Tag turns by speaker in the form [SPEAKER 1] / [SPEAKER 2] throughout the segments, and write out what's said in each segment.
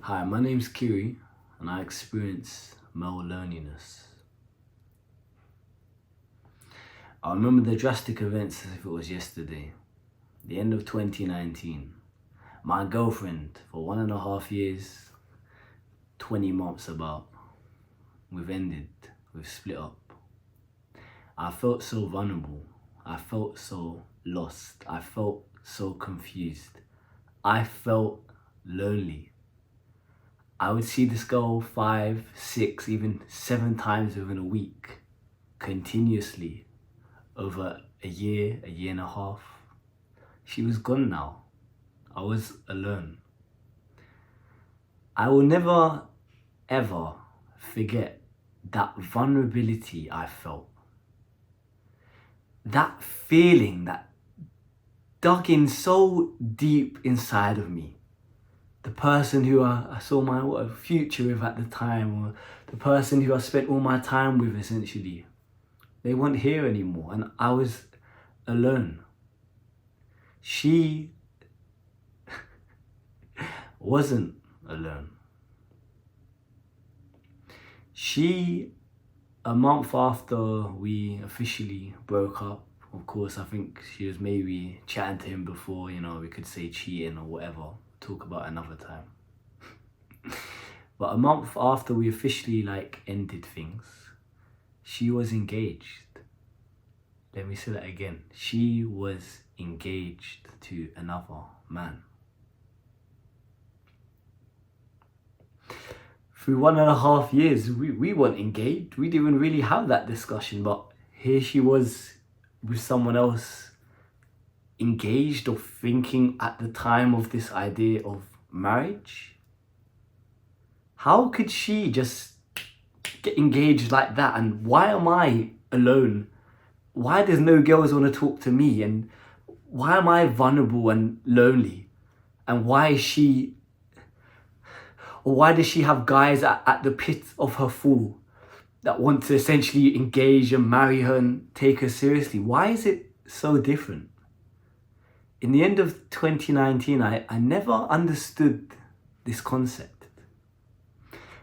[SPEAKER 1] Hi, my name's Kiri, and I experience male loneliness. I remember the drastic events as if it was yesterday. The end of 2019. My girlfriend, for 1.5 years, 20 months about, we've split up. I felt so vulnerable. I felt so lost. I felt so confused. I felt lonely. I would see this girl 5, 6, even 7 times within a week, continuously, over a year and a half. She was gone now. I was alone. I will never, ever forget that vulnerability I felt. That feeling that dug in so deep inside of me. The person who I saw my future with at the time, or the person who I spent all my time with, essentially, they weren't here anymore, and I was alone. She wasn't alone. A month after we officially broke up, of course, I think she was maybe chatting to him before, we could say cheating or whatever. Talk about another time. But a month after we officially ended things, she was engaged. Let me say that again. She was engaged to another man. Through 1.5 years, we weren't engaged. We didn't really have that discussion, but here she was with someone else, engaged or thinking at the time of this idea of marriage. How could she just get engaged like that? And why am I alone? Why does no girls want to talk to me? And why am I vulnerable and lonely? And why does she have guys at the pit of her fall that want to essentially engage and marry her and take her seriously? Why is it so different? In the end of 2019, I never understood this concept.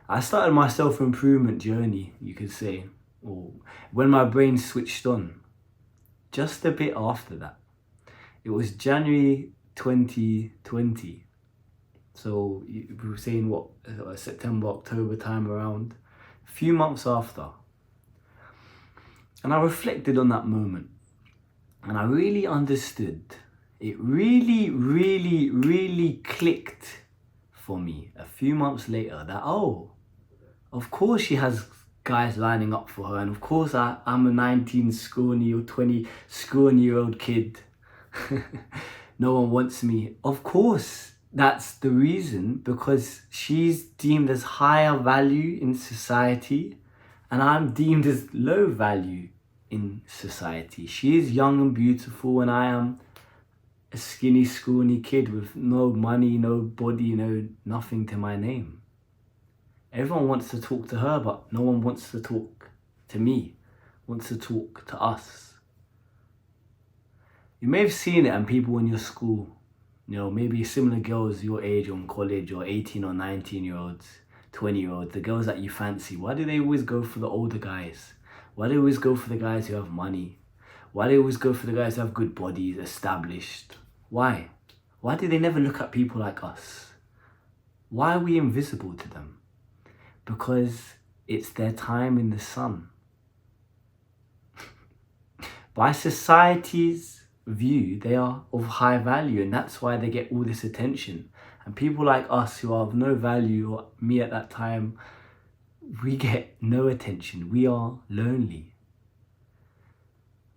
[SPEAKER 1] I started my self-improvement journey, you could say, or when my brain switched on, just a bit after that. It was January 2020. So we were saying September, October time around, a few months after. And I reflected on that moment, and I really understood. It really, really, really clicked for me a few months later that, of course she has guys lining up for her, and of course I'm a 19 scrawny or 20 scrawny-year-old kid. No one wants me. Of course, that's the reason, because she's deemed as higher value in society, and I'm deemed as low value in society. She is young and beautiful, and I am a skinny, scrawny kid with no money, no body, nothing to my name. Everyone wants to talk to her, but no one wants to talk to me, wants to talk to us. You may have seen it, and people in your school, maybe similar girls your age or in college, or 18 or 19-year-olds, 20-year-olds, the girls that you fancy. Why do they always go for the older guys? Why do they always go for the guys who have money? Why do they always go for the guys who have good bodies, established? Why? Why do they never look at people like us? Why are we invisible to them? Because it's their time in the sun. By society's view, they are of high value, and that's why they get all this attention. And people like us who are of no value, or me at that time, we get no attention. We are lonely.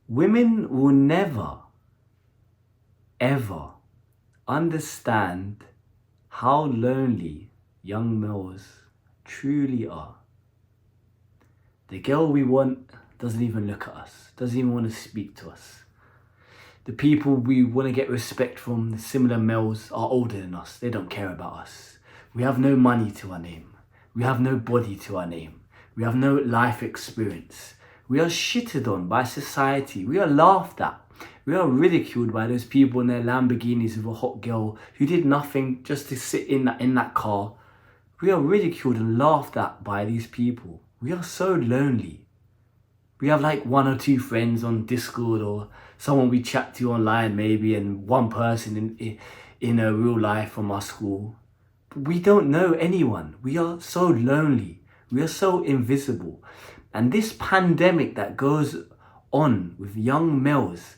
[SPEAKER 1] Women will never, ever understand how lonely young males truly are. The girl we want doesn't even look at us, doesn't even want to speak to us. The people we want to get respect from, the similar males, are older than us. They don't care about us. We have no money to our name. We have no body to our name. We have no life experience. We are shitted on by society. We are laughed at. We are ridiculed by those people in their Lamborghinis with a hot girl who did nothing just to sit in that car We are ridiculed and laughed at by these people. We are so lonely. We have like 1 or 2 friends on Discord, or someone we chat to online maybe, and one person in a real life from our school. But we don't know anyone. We are so lonely. We are so invisible. And this pandemic that goes on with young males,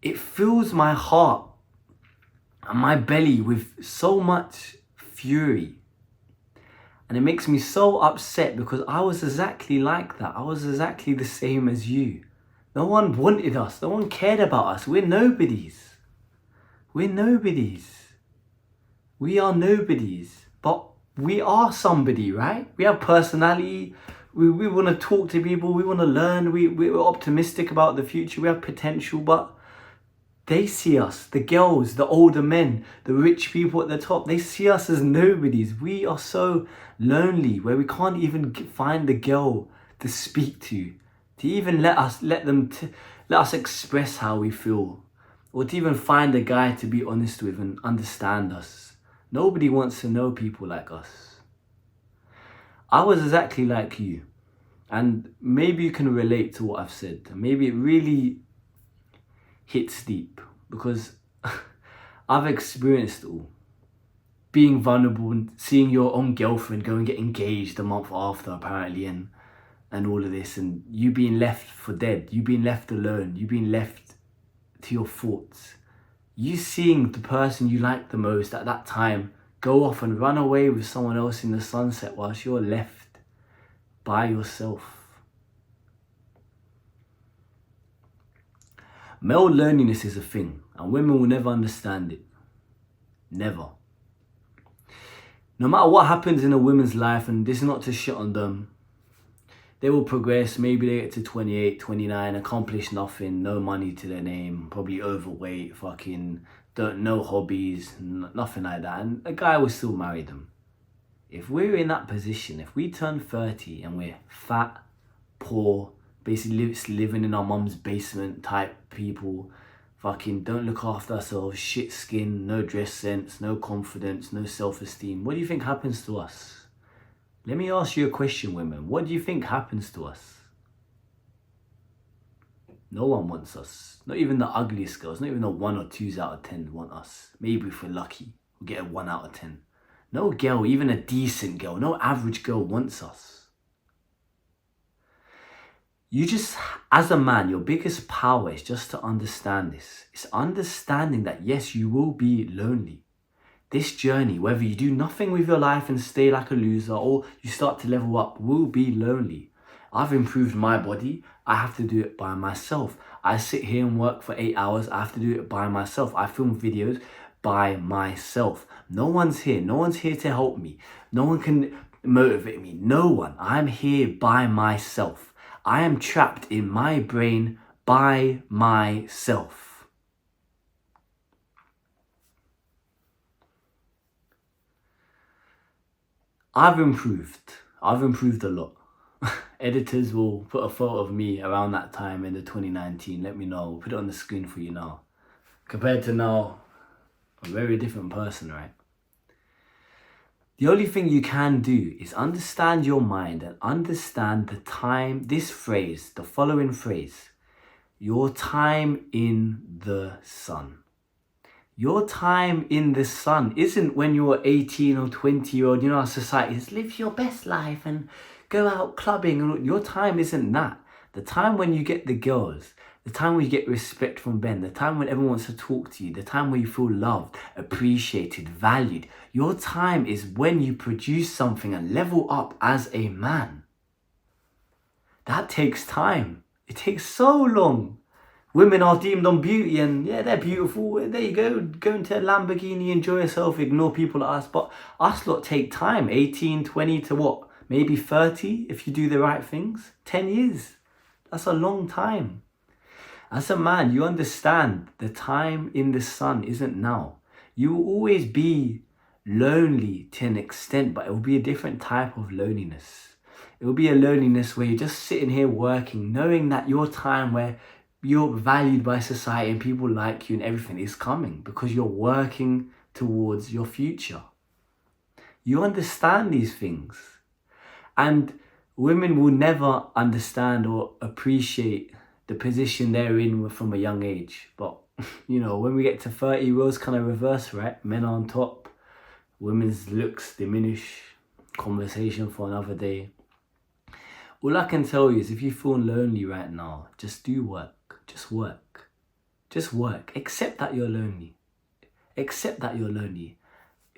[SPEAKER 1] it fills my heart and my belly with so much fury. And it makes me so upset, because I was exactly like that. I was exactly the same as you. No one wanted us. No one cared about us. We're nobodies. We're nobodies. We are nobodies. But we are somebody, right? We have personality. We want to talk to people. We want to learn. We're optimistic about the future. We have potential. But they see us, the girls, the older men, the rich people at the top, they see us as nobodies. We are so lonely, where we can't even find the girl to speak to even let us express how we feel, or to even find a guy to be honest with and understand us. Nobody wants to know people like us. I was exactly like you, and maybe you can relate to what I've said. Maybe it really hits deep, because I've experienced it all. Being vulnerable and seeing your own girlfriend go and get engaged a month after, apparently, and all of this, and you being left for dead, you being left alone, you being left to your thoughts. You seeing the person you like the most at that time go off and run away with someone else in the sunset, whilst you're left by yourself. Male loneliness is a thing, and women will never understand it. Never. No matter what happens in a woman's life, and this is not to shit on them, they will progress. Maybe they get to 28, 29, accomplish nothing, no money to their name, probably overweight, fucking no hobbies, nothing like that, and a guy will still marry them. If we're in that position, if we turn 30 and we're fat, poor, basically living in our mum's basement type people, fucking don't look after ourselves, shit skin, no dress sense, no confidence, no self-esteem, what do you think happens to us? Let me ask you a question, women. What do you think happens to us? No one wants us. Not even the ugliest girls, not even the 1 or 2s out of 10 want us. Maybe if we're lucky, we'll get a 1 out of 10. No girl, even a decent girl, no average girl wants us. You just, as a man, your biggest power is just to understand this. It's understanding that, yes, you will be lonely. This journey, whether you do nothing with your life and stay like a loser, or you start to level up, will be lonely. I've improved my body. I have to do it by myself. I sit here and work for 8 hours. I have to do it by myself. I film videos by myself. No one's here. No one's here to help me. No one can motivate me. No one. I'm here by myself. I am trapped in my brain by myself. I've improved a lot. Editors will put a photo of me around that time in the 2019. Let me know. We'll put it on the screen for you now. Compared to now, a very different person, right? The only thing you can do is understand your mind and understand the time, this phrase, the following phrase, your time in the sun. Your time in the sun isn't when you're 18 or 20-year-old, you know, our society is live your best life and go out clubbing. Your time isn't that. The time when you get the girls, the time when you get respect from men, the time when everyone wants to talk to you, the time when you feel loved, appreciated, valued. Your time is when you produce something and level up as a man. That takes time. It takes so long. Women are deemed on beauty, and yeah, they're beautiful. There you go into a Lamborghini, enjoy yourself, ignore people like us. But us lot take time, 18, 20 to what? Maybe 30 if you do the right things. 10 years. That's a long time. As a man, you understand the time in the sun isn't now. You will always be lonely to an extent, but it will be a different type of loneliness. It will be a loneliness where you're just sitting here working, knowing that your time where you're valued by society and people like you and everything is coming, because you're working towards your future. You understand these things. And women will never understand or appreciate the position they're in from a young age. But, you know, when we get to 30, roles kind of reverse, right? Men are on top, women's looks diminish, conversation for another day. All I can tell you is if you feel lonely right now, just do work. Just work. Just work. Accept that you're lonely. Accept that you're lonely.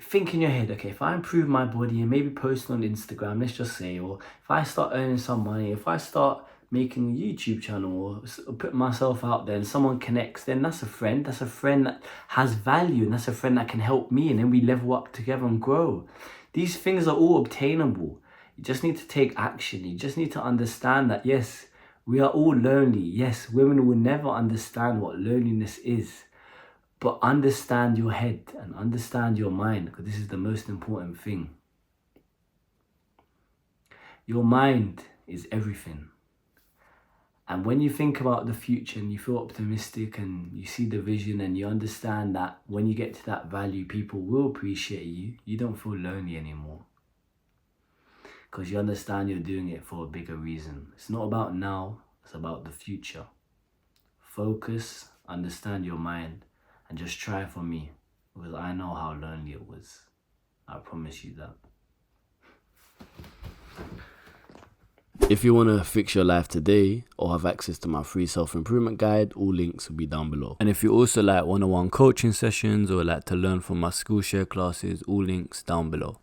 [SPEAKER 1] Think in your head, okay, if I improve my body and maybe post on Instagram, let's just say, or if I start earning some money, if I start making a YouTube channel or put myself out there and someone connects, then that's a friend. That's a friend that has value, and that's a friend that can help me, and then we level up together and grow. These things are all obtainable. You just need to take action. You just need to understand that, yes, we are all lonely. Yes, women will never understand what loneliness is. But understand your head and understand your mind, because this is the most important thing. Your mind is everything. And when you think about the future and you feel optimistic and you see the vision and you understand that when you get to that value, people will appreciate you, you don't feel lonely anymore. Because you understand you're doing it for a bigger reason. It's not about now, it's about the future. Focus, understand your mind. And just try for me, because I know how lonely it was. I promise you that. If you want to fix your life today or have access to my free self-improvement guide, all links will be down below. And if you also like one-on-one coaching sessions or like to learn from my Skool share classes, all links down below.